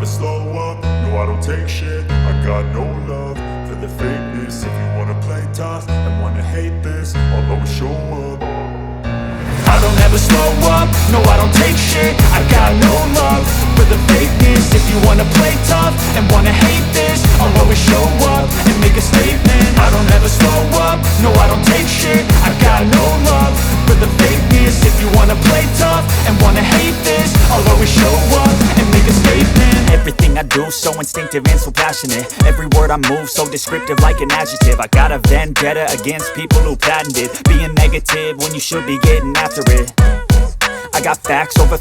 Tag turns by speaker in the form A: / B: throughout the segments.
A: slow up, no I don't take shit. I got no love for the fakeness. If you wanna play tough and wanna hate this, I'll always show up. I don't ever slow up, no I don't take shit. I got no love for the fakeness. If you wanna play tough and wanna hate this, I'll always show up and make a statement. I don't ever slow up, no I don't take shit. I got no love for the fakeness. If you wanna play tough and wanna hate this, I'll always show up and make a statement.
B: Everything I do so instinctive and so passionate. Every word I move so descriptive like an adjective. I got a vendetta against people who patented being negative when you should be getting after it. I got facts over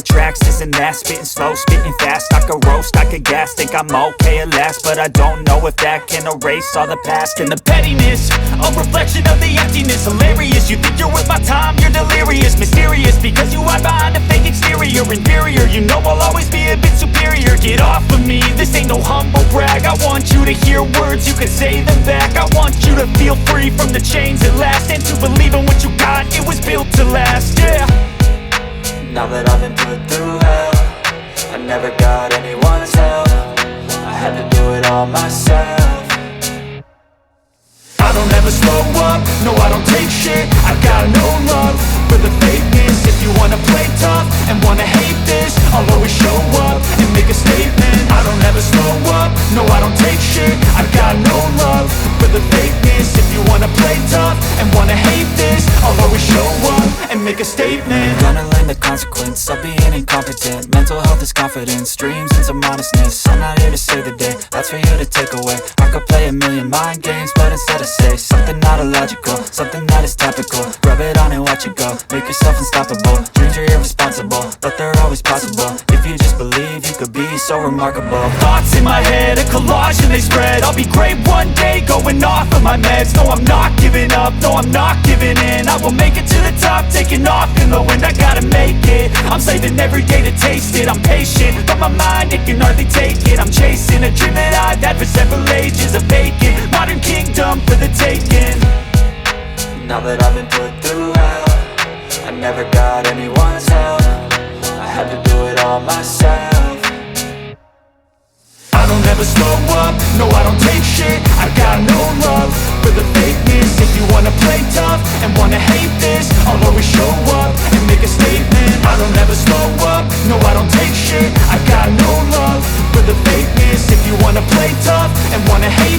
B: tracks, this and that. Spitting slow, spitting fast, I could roast, I could gas. Think I'm okay at last, but I don't know if that can erase all the past. And the pettiness, a reflection of the emptiness. Hilarious, you think you're worth my time, you're delirious. Mysterious, because you hide behind a fake exterior. Inferior, you know I'll always be a bit superior. Get off of me, this ain't no humble brag. I want you to hear words, you can say them back. I want you to feel free from the chains at last, and to believe in what you got, it was built to last, yeah.
C: Now that I've been put through hell, I never got anyone's help. I had to do it all myself.
A: I don't ever slow up, no I don't take shit. I got no love for the fakeness. If you wanna play tough and wanna hate this, I'll always show up and make a statement. I don't ever slow up, no I don't take shit. I got no love for the fakeness. If you wanna play tough and wanna hate this, I'll always show up and make a statement.
C: Gonna learn the consequence of being incompetent. Mental health is confidence, dreams and some honestness. I'm not here to save the day, that's for you to take away. I could play a million mind games, but instead I say something not illogical, something that is topical. Rub it on and watch it go, make yourself unstoppable. Dreams are irresponsible, but they're always possible. If you just believe, you could be so remarkable.
B: Thoughts in my head, a collage and they spread. I'll be great one day, going off of my meds. No, I'm not giving up, no, I'm not giving in. I will make it to the top, taking off in the wind. I gotta make it, I'm saving every day to taste it. I'm patient, but my mind, it can hardly take it. I'm chasing a dream that I've had for several ages. A vacant, modern kingdom for the taking.
C: Now that I've been put through hell, I never got anyone's help. I had to do it all myself.
A: I don't ever slow up, no I don't take shit. I got no love for the fakeness. If you wanna play tough and wanna hate this, I'll always show up and make a statement. I don't ever slow up, no I don't take shit. I got no love for the fakeness. If you wanna play tough and wanna hate